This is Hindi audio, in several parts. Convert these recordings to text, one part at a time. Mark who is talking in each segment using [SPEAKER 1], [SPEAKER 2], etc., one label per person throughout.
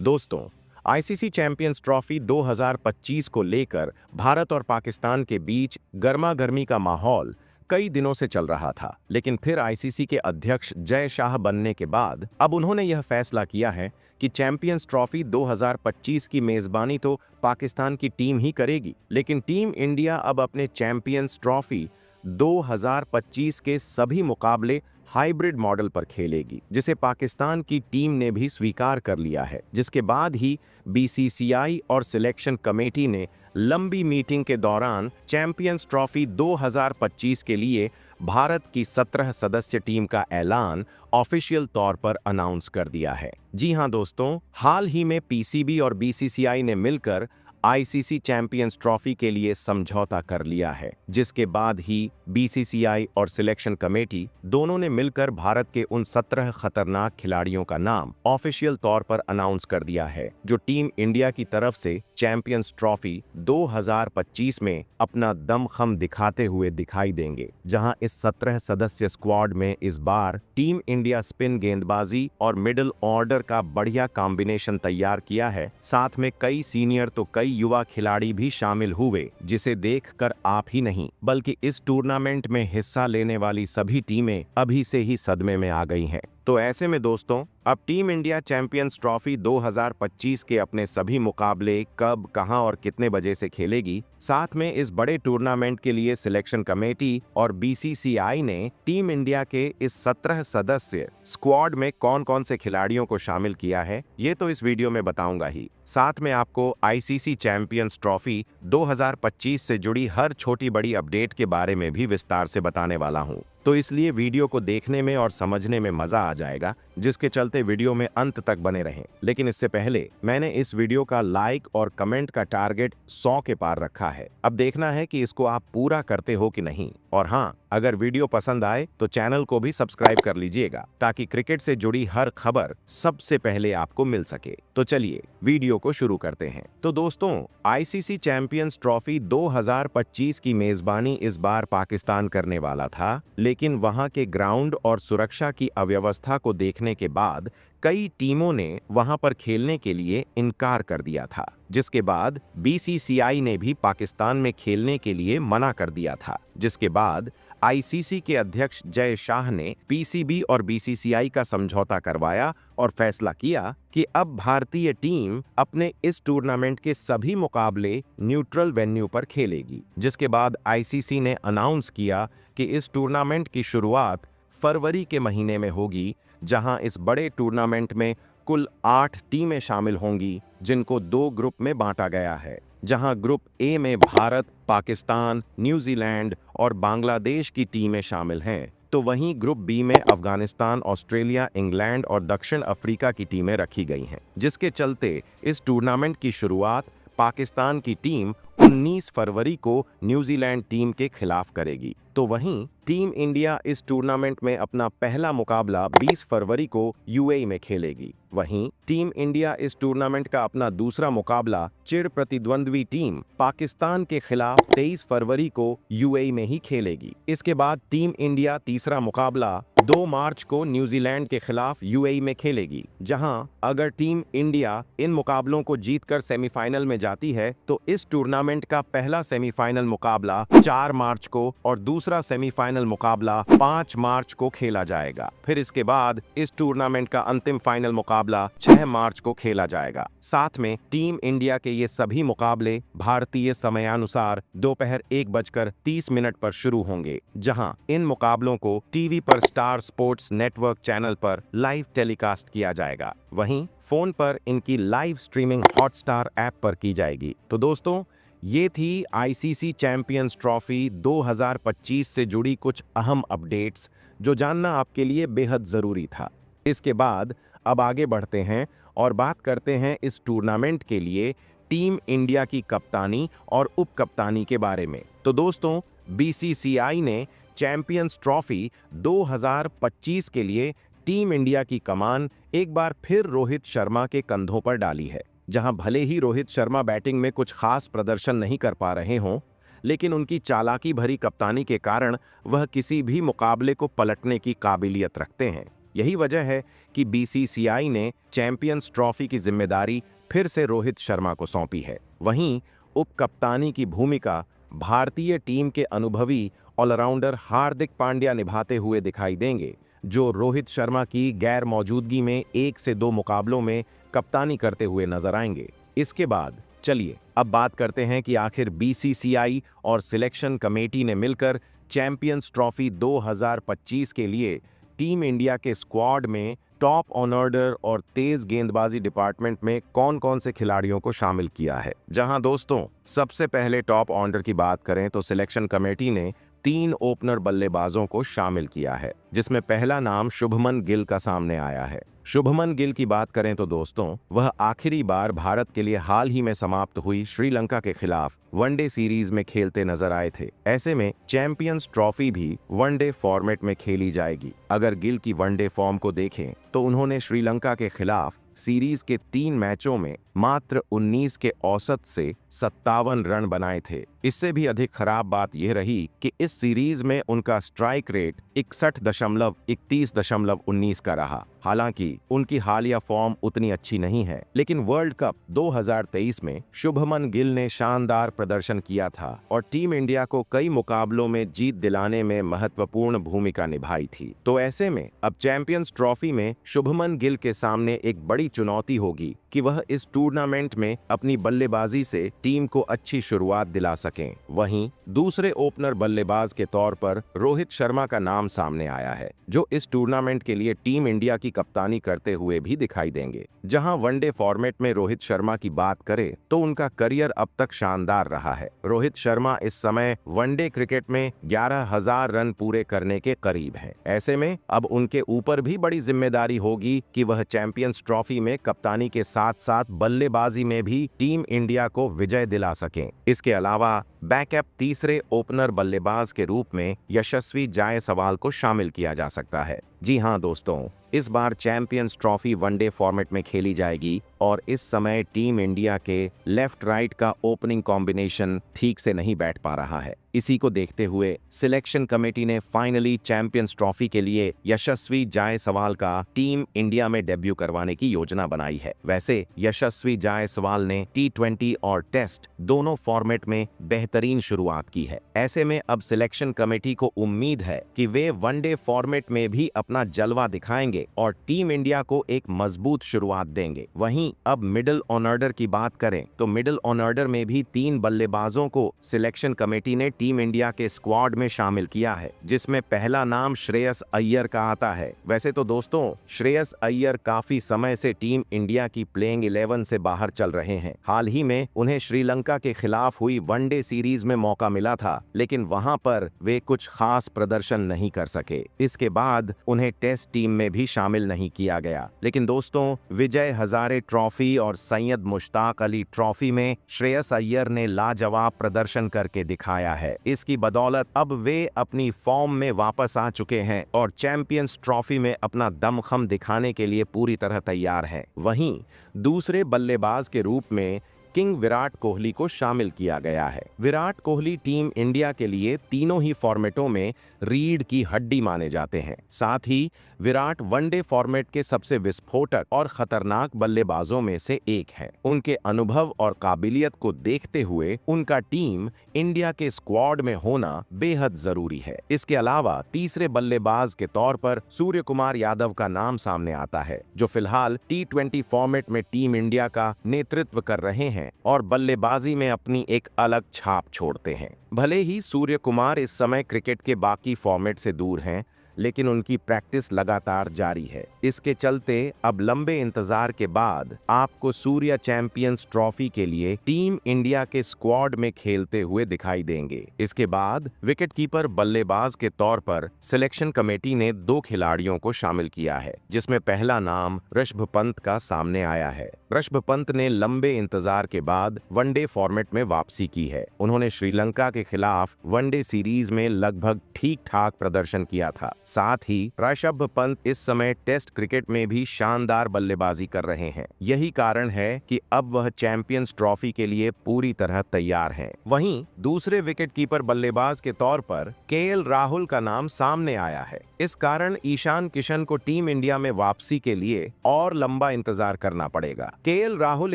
[SPEAKER 1] दोस्तों, आईसीसी चैंपियंस ट्रॉफी 2025 को लेकर भारत और पाकिस्तान के बीच गर्मागर्मी का माहौल कई दिनों से चल रहा था, लेकिन फिर आईसीसी के अध्यक्ष जय शाह बनने के बाद अब उन्होंने यह फैसला किया है कि चैंपियंस ट्रॉफी 2025 की मेजबानी तो पाकिस्तान की टीम ही करेगी, लेकिन टीम इंडिया अब अपने चैंपियंस ट्रॉफी 2025 के सभी मुकाबले हाइब्रिड मॉडल पर खेलेगी, जिसे पाकिस्तान की टीम ने भी स्वीकार कर लिया है। जिसके बाद ही बीसीसीआई और सिलेक्शन कमेटी ने लंबी मीटिंग के दौरान चैंपियंस ट्रॉफी 2025 के लिए भारत की 17 सदस्य टीम का ऐलान ऑफिशियल तौर पर अनाउंस कर दिया है। जी हां दोस्तों, हाल ही में पीसीबी और बीसीसीआई ने मिलकर आईसीसी चैंपियंस ट्रॉफी के लिए समझौता कर लिया है, जिसके बाद ही बीसीसीआई और सिलेक्शन कमेटी दोनों ने मिलकर भारत के उन 17 खतरनाक खिलाड़ियों का नाम ऑफिशियल तौर पर अनाउंस कर दिया है, जो टीम इंडिया की तरफ से चैंपियंस ट्रॉफी 2025 में अपना दमखम दिखाते हुए दिखाई देंगे। जहां इस 17 सदस्य स्क्वाड में इस बार टीम इंडिया स्पिन गेंदबाजी और मिडिल ऑर्डर का बढ़िया कॉम्बिनेशन तैयार किया है। साथ में कई सीनियर तो कई युवा खिलाड़ी भी शामिल हुए, जिसे देखकर आप ही नहीं बल्कि इस टूर्नामेंट में हिस्सा लेने वाली सभी टीमें अभी से ही सदमे में आ गई हैं। तो ऐसे में दोस्तों, अब टीम इंडिया चैंपियंस ट्रॉफी 2025 के अपने सभी मुकाबले कब, कहां और कितने बजे से खेलेगी, साथ में इस बड़े टूर्नामेंट के लिए सिलेक्शन कमेटी और बीसीसीआई ने टीम इंडिया के इस 17 सदस्य स्क्वाड में कौन कौन से खिलाड़ियों को शामिल किया है, ये तो इस वीडियो में बताऊंगा ही। साथ में आपको आईसीसी चैंपियंस ट्रॉफी 2025 से जुड़ी हर छोटी बड़ी अपडेट के बारे में भी विस्तार से बताने वाला हूं। तो इसलिए वीडियो को देखने में और समझने में मजा आ जाएगा, जिसके चलते वीडियो में अंत तक बने रहें। लेकिन इससे पहले मैंने इस वीडियो का लाइक और कमेंट का टारगेट 100 के पार रखा है। अब देखना है कि इसको आप पूरा करते हो कि नहीं। और हाँ, अगर वीडियो पसंद आए तो चैनल को भी सब्सक्राइब कर लीजिएगा, ताकि क्रिकेट से जुड़ी हर खबर सबसे पहले आपको मिल सके। तो चलिए वीडियो को शुरू करते हैं। तो दोस्तों, आईसीसी चैंपियंस ट्रॉफी 2025 की मेजबानी इस बार पाकिस्तान करने वाला था, लेकिन वहां के ग्राउंड और सुरक्षा की अव्यवस्था को देखने के बाद कई टीमों ने वहां पर खेलने के लिए इनकार कर दिया था, जिसके बाद बीसीसीआई ने भी पाकिस्तान में खेलने के लिए मना कर दिया था। जिसके बाद आईसीसी के अध्यक्ष जय शाह ने पीसीबी और बीसीसीआई का समझौता करवाया और फैसला किया कि अब भारतीय टीम अपने इस टूर्नामेंट के सभी मुकाबले न्यूट्रल वेन्यू पर खेलेगी। जिसके बाद आईसीसी ने अनाउंस किया कि इस टूर्नामेंट की शुरुआत फरवरी के महीने में होगी, जहां इस बड़े टूर्नामेंट में कुल 8 टीमें शामिल होंगी, जिनको 2 ग्रुप में बांटा गया है। जहां ग्रुप ए में भारत, पाकिस्तान, न्यूजीलैंड और बांग्लादेश की टीमें शामिल हैं, तो वहीं ग्रुप बी में अफगानिस्तान, ऑस्ट्रेलिया, इंग्लैंड और दक्षिण अफ्रीका की टीमें रखी गई हैं। जिसके चलते इस टूर्नामेंट की शुरुआत पाकिस्तान की टीम 19 फरवरी को न्यूजीलैंड टीम के खिलाफ करेगी। तो वहीं टीम इंडिया इस टूर्नामेंट में अपना पहला मुकाबला 20 फरवरी को यूएई में खेलेगी। वहीं टीम इंडिया इस टूर्नामेंट का अपना दूसरा मुकाबला चिर प्रतिद्वंद्वी टीम पाकिस्तान के खिलाफ 23 फरवरी को यूएई में ही खेलेगी। इसके बाद टीम इंडिया तीसरा मुकाबला 2 मार्च को न्यूजीलैंड के खिलाफ यूएई में खेलेगी, जहां अगर टीम इंडिया इन मुकाबलों को जीतकर सेमीफाइनल में जाती है तो इस टूर्नामेंट का पहला सेमीफाइनल मुकाबला 4 मार्च को और दूसरा सेमीफाइनल मुकाबला 5 मार्च को खेला जाएगा। फिर इसके बाद इस टूर्नामेंट का अंतिम फाइनल मुकाबला 6 मार्च को खेला जाएगा। साथ में टीम इंडिया के ये सभी मुकाबले भारतीय समयानुसार दोपहर 1:30 पर शुरू होंगे, जहां इन मुकाबलों को टीवी पर स्टार स्पोर्ट्स नेटवर्क चैनल पर लाइव टेलीकास्ट किया जाएगा। वहीं फोन पर इनकी लाइव स्ट्रीमिंग हॉटस्टार ऐप पर की जाएगी। तो दोस्तों, ये थी आईसीसी चैंपियंस ट्रॉफी 2025 से जुड़ी कुछ अहम अपडेट्स, जो जानना आपके लिए बेहद ज़रूरी था। इसके बाद अब आगे बढ़ते हैं और बात करते हैं इस टूर्नामेंट के लिए टीम इंडिया की कप्तानी और उप कप्तानी के बारे में। तो दोस्तों, बीसीसीआई ने चैंपियंस ट्रॉफी 2025 के लिए टीम इंडिया की कमान एक बार फिर रोहित शर्मा के कंधों पर डाली है। जहां भले ही रोहित शर्मा बैटिंग में कुछ खास प्रदर्शन नहीं कर पा रहे हों, लेकिन उनकी चालाकी भरी कप्तानी के कारण वह किसी भी मुकाबले को पलटने की काबिलियत रखते हैं। यही वजह है कि बीसीसीआई ने चैंपियंस ट्रॉफी की जिम्मेदारी फिर से रोहित शर्मा को सौंपी है। वहीं उप कप्तानी की भूमिका भारतीय टीम के अनुभवी ऑलराउंडर हार्दिक पांड्या निभाते हुए दिखाई देंगे, जो रोहित शर्मा की गैर मौजूदगी में 1 से 2 मुकाबलों में कप्तानी करते हुए नजर आएंगे। इसके बाद चलिए अब बात करते हैं कि आखिर बीसीसीआई और सिलेक्शन कमेटी ने मिलकर चैंपियंस ट्रॉफी 2025 के लिए टीम इंडिया के स्क्वाड में टॉप ऑनर्डर और तेज गेंदबाजी डिपार्टमेंट में कौन-कौन से खिलाड़ियों को शामिल किया है। जहां दोस्तों सबसे पहले टॉप ऑर्डर की बात करें तो सिलेक्शन कमेटी ने 3 ओपनर बल्लेबाजों को शामिल किया है, जिसमें पहला नाम शुभमन गिल का सामने आया है। शुभमन गिल की बात करें तो दोस्तों वह आखिरी बार भारत के लिए हाल ही में समाप्त हुई श्रीलंका के खिलाफ वनडे सीरीज में खेलते नजर आए थे। ऐसे में चैंपियंस ट्रॉफी भी वनडे फॉर्मेट में खेली जाएगी। अगर गिल की वनडे फॉर्म को देखें तो उन्होंने श्रीलंका के खिलाफ सीरीज के 3 मैचों में मात्र 19 के औसत से 57 रन बनाए थे। इससे भी अधिक खराब बात यह रही कि इस सीरीज में उनका स्ट्राइक रेट 61.31.19 का रहा। हालांकि उनकी हालिया फॉर्म उतनी अच्छी नहीं है, लेकिन वर्ल्ड कप 2023 में शुभमन गिल ने शानदार प्रदर्शन किया था और टीम इंडिया को कई मुकाबलों में जीत दिलाने में महत्वपूर्ण भूमिका निभाई थी। तो ऐसे में अब चैंपियंस ट्रॉफी में शुभमन गिल के सामने एक बड़ी चुनौती होगी कि वह इस टूर्नामेंट में अपनी बल्लेबाजी से टीम को अच्छी शुरुआत दिला सकें। वहीं दूसरे ओपनर बल्लेबाज के तौर पर रोहित शर्मा का नाम सामने आया है, जो इस टूर्नामेंट के लिए टीम इंडिया की कप्तानी करते हुए भी दिखाई देंगे। जहां वनडे फॉर्मेट में रोहित शर्मा की बात करें तो उनका करियर अब तक शानदार रहा है। रोहित शर्मा इस समय वनडे क्रिकेट में 11,000 रन पूरे करने के करीब हैं। ऐसे में अब उनके ऊपर भी बड़ी जिम्मेदारी होगी कि वह चैंपियंस ट्रॉफी में कप्तानी के साथ साथ बल्लेबाजी में भी टीम इंडिया को विजय दिला सकें। इसके अलावा बैकअप तीसरे ओपनर बल्लेबाज के रूप में यशस्वी जायसवाल को शामिल किया जा सकता है। जी हां दोस्तों, इस बार चैंपियंस ट्रॉफी वनडे फॉर्मेट में खेली जाएगी और इस समय टीम इंडिया के लेफ्ट राइट का ओपनिंग कॉम्बिनेशन ठीक से नहीं बैठ पा रहा है। इसी को देखते हुए सिलेक्शन कमेटी ने फाइनली चैंपियंस ट्रॉफी के लिए यशस्वी जायसवाल का टीम इंडिया में डेब्यू करवाने की योजना बनाई है। वैसे यशस्वी जायसवाल ने T20 और टेस्ट दोनों फॉर्मेट में बेहतरीन शुरुआत की है। ऐसे में अब सिलेक्शन कमेटी को उम्मीद है कि वे वनडे फॉर्मेट में भी अपना जलवा दिखाएंगे और टीम इंडिया को एक मजबूत शुरुआत देंगे। वहीं अब मिडिल ऑर्डर की बात करें तो मिडिल ऑर्डर में भी 3 बल्लेबाजों को सिलेक्शन कमेटी ने टीम इंडिया के स्क्वाड में शामिल किया है, जिसमें पहला नाम श्रेयस अय्यर का आता है। वैसे तो दोस्तों श्रेयस अय्यर काफी समय से टीम इंडिया की प्लेइंग 11 से बाहर चल रहे हैं। हाल ही में उन्हें श्रीलंका के खिलाफ हुई वनडे सीरीज में मौका मिला था, लेकिन वहां पर वे कुछ खास प्रदर्शन नहीं कर सके। इसके बाद उन्हें टेस्ट टीम में भी शामिल नहीं किया गया। लेकिन दोस्तों विजय हजारे ट्रॉफी और सैयद मुश्ताक अली ट्रॉफी में श्रेयस अय्यर ने लाजवाब प्रदर्शन करके दिखाया है। इसकी बदौलत अब वे अपनी फॉर्म में वापस आ चुके हैं और चैंपियंस ट्रॉफी में अपना दमखम दिखाने के लिए पूरी तरह तैयार हैं। वहीं दूसरे बल्लेबाज के रूप में किंग विराट कोहली को शामिल किया गया है। विराट कोहली टीम इंडिया के लिए तीनों ही फॉर्मेटों में रीढ़ की हड्डी माने जाते हैं। साथ ही विराट वनडे फॉर्मेट के सबसे विस्फोटक और खतरनाक बल्लेबाजों में से एक है। उनके अनुभव और काबिलियत को देखते हुए उनका टीम इंडिया के स्क्वाड में होना बेहद जरूरी है। इसके अलावा तीसरे बल्लेबाज के तौर पर सूर्य कुमार यादव का नाम सामने आता है, जो फिलहाल T20 फॉर्मेट में टीम इंडिया का नेतृत्व कर रहे हैं और बल्लेबाजी में अपनी एक अलग छाप छोड़ते हैं। भले ही सूर्य कुमार इस समय क्रिकेट के बाकी फॉर्मेट से दूर हैं, लेकिन उनकी प्रैक्टिस लगातार जारी है। इसके चलते अब लंबे इंतजार के बाद आपको सूर्या चैंपियंस ट्रॉफी के लिए टीम इंडिया के स्क्वाड में खेलते हुए दिखाई देंगे। इसके बाद विकेटकीपर बल्लेबाज के तौर पर सिलेक्शन कमेटी ने 2 खिलाड़ियों को शामिल किया है, जिसमें पहला नाम ऋषभ पंत का सामने आया है। ऋषभ पंत ने लंबे इंतजार के बाद वनडे फॉर्मेट में वापसी की है। उन्होंने श्रीलंका के खिलाफ वनडे सीरीज में लगभग ठीक ठाक प्रदर्शन किया था, साथ ही ऋषभ पंत इस समय टेस्ट क्रिकेट में भी शानदार बल्लेबाजी कर रहे हैं। यही कारण है कि अब वह चैंपियंस ट्रॉफी के लिए पूरी तरह तैयार हैं। वहीं दूसरे विकेटकीपर बल्लेबाज के तौर पर केएल राहुल का नाम सामने आया है। इस कारण ईशान किशन को टीम इंडिया में वापसी के लिए और लंबा इंतजार करना पड़ेगा। केएल राहुल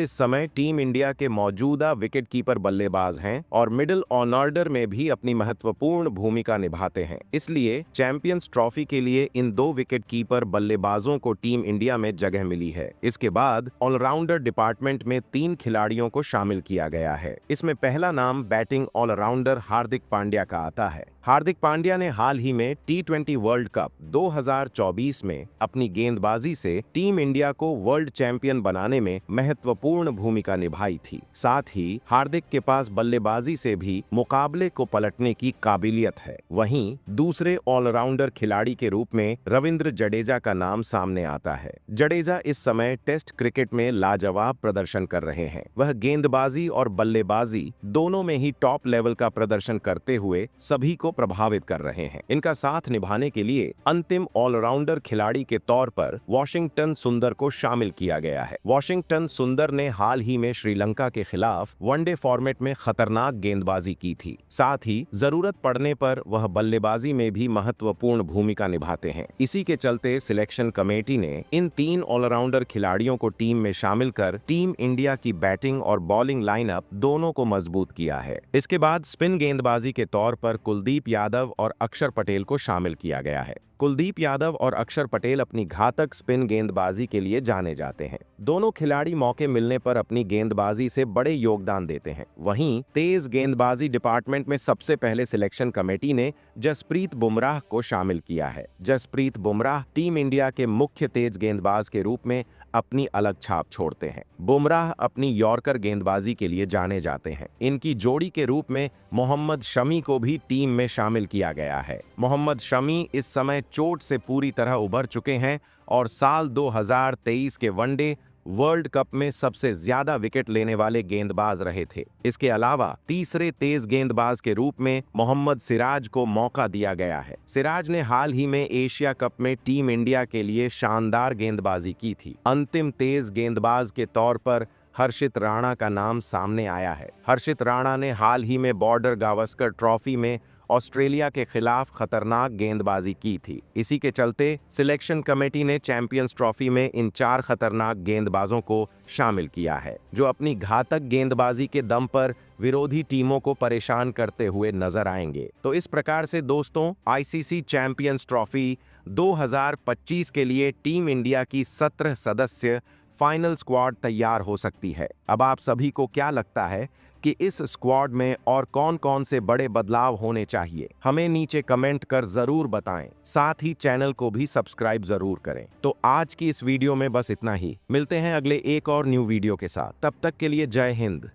[SPEAKER 1] इस समय टीम इंडिया के मौजूदा विकेटकीपर बल्लेबाज हैं और मिडिल ऑर्डर में भी अपनी महत्वपूर्ण भूमिका निभाते हैं। इसलिए चैंपियंस ट्रॉफी के लिए इन दो विकेटकीपर बल्लेबाजों को टीम इंडिया में जगह मिली है। इसके बाद ऑलराउंडर डिपार्टमेंट में 3 खिलाड़ियों को शामिल किया गया है। इसमें पहला नाम बैटिंग ऑलराउंडर हार्दिक पांड्या का आता है। हार्दिक पांड्या ने हाल ही में T20 वर्ल्ड कप 2024 में अपनी गेंदबाजी से टीम इंडिया को वर्ल्ड चैंपियन बनाने में महत्वपूर्ण भूमिका निभाई थी। साथ ही हार्दिक के पास बल्लेबाजी से भी मुकाबले को पलटने की काबिलियत है। वहीं दूसरे ऑलराउंडर खिलाड़ी के रूप में रविंद्र जडेजा का नाम सामने आता है। जडेजा इस समय टेस्ट क्रिकेट में लाजवाब प्रदर्शन कर रहे हैं। वह गेंदबाजी और बल्लेबाजी दोनों में ही टॉप लेवल का प्रदर्शन करते हुए सभी को प्रभावित कर रहे हैं। इनका साथ निभाने के लिए अंतिम ऑलराउंडर खिलाड़ी के तौर पर वाशिंगटन सुंदर को शामिल किया गया है। वाशिंगटन सुंदर ने हाल ही में श्रीलंका के खिलाफ वनडे फॉर्मेट में खतरनाक गेंदबाजी की थी। साथ ही जरूरत पड़ने पर वह बल्लेबाजी में भी महत्वपूर्ण भूमिका निभाते हैं। इसी के चलते सिलेक्शन कमेटी ने इन 3 ऑलराउंडर खिलाड़ियों को टीम में शामिल कर टीम इंडिया की बैटिंग और बॉलिंग लाइनअप दोनों को मजबूत किया है। इसके बाद स्पिन गेंदबाजी के तौर पर कुलदीप यादव और अक्षर पटेल को शामिल किया गया है। कुलदीप यादव और अक्षर पटेल अपनी घातक स्पिन गेंदबाजी के लिए जाने जाते हैं। दोनों खिलाड़ी मौके मिलने पर अपनी गेंदबाजी से बड़े योगदान देते हैं। वहीं तेज गेंदबाजी डिपार्टमेंट में सबसे पहले सिलेक्शन कमेटी ने जसप्रीत बुमराह को शामिल किया है। जसप्रीत बुमराह टीम इंडिया के मुख्य तेज गेंदबाज के रूप में अपनी अलग छाप छोड़ते हैं। बुमराह अपनी यॉर्कर गेंदबाजी के लिए जाने जाते हैं। इनकी जोड़ी के रूप में मोहम्मद शमी को भी टीम में शामिल किया गया है। मोहम्मद शमी इस समय चोट से पूरी तरह उभर चुके हैं और साल 2023 के वनडे वर्ल्ड कप में सबसे ज्यादा विकेट लेने वाले गेंदबाज रहे थे। इसके अलावा तीसरे तेज गेंदबाज के रूप में मोहम्मद सिराज को मौका दिया गया है। सिराज ने हाल ही में एशिया कप में टीम इंडिया के लिए शानदार गेंदबाजी की थी। अंतिम तेज गेंदबाज के तौर पर हर्षित राणा का नाम सामने आया है। हर्षित राणा ने हाल ही में बॉर्डर गावस्कर ट्रॉफी में ऑस्ट्रेलिया के खिलाफ खतरनाक गेंदबाजी की थी। इसी के चलते सिलेक्शन कमेटी ने चैंपियंस ट्रॉफी में इन 4 खतरनाक गेंदबाजों को शामिल किया है, जो अपनी घातक गेंदबाजी के दम पर विरोधी टीमों को परेशान करते हुए नजर आएंगे। तो इस प्रकार से दोस्तों, आईसीसी चैंपियंस ट्रॉफी 2025 के लिए टीम इंडिया की 17 सदस्य फाइनल स्क्वाड तैयार हो सकती है। अब आप सभी को क्या लगता है कि इस स्क्वाड में और कौन कौन से बड़े बदलाव होने चाहिए? हमें नीचे कमेंट कर जरूर बताएं। साथ ही चैनल को भी सब्सक्राइब जरूर करें। तो आज की इस वीडियो में बस इतना ही। मिलते हैं अगले एक और न्यू वीडियो के साथ। तब तक के लिए जय हिंद।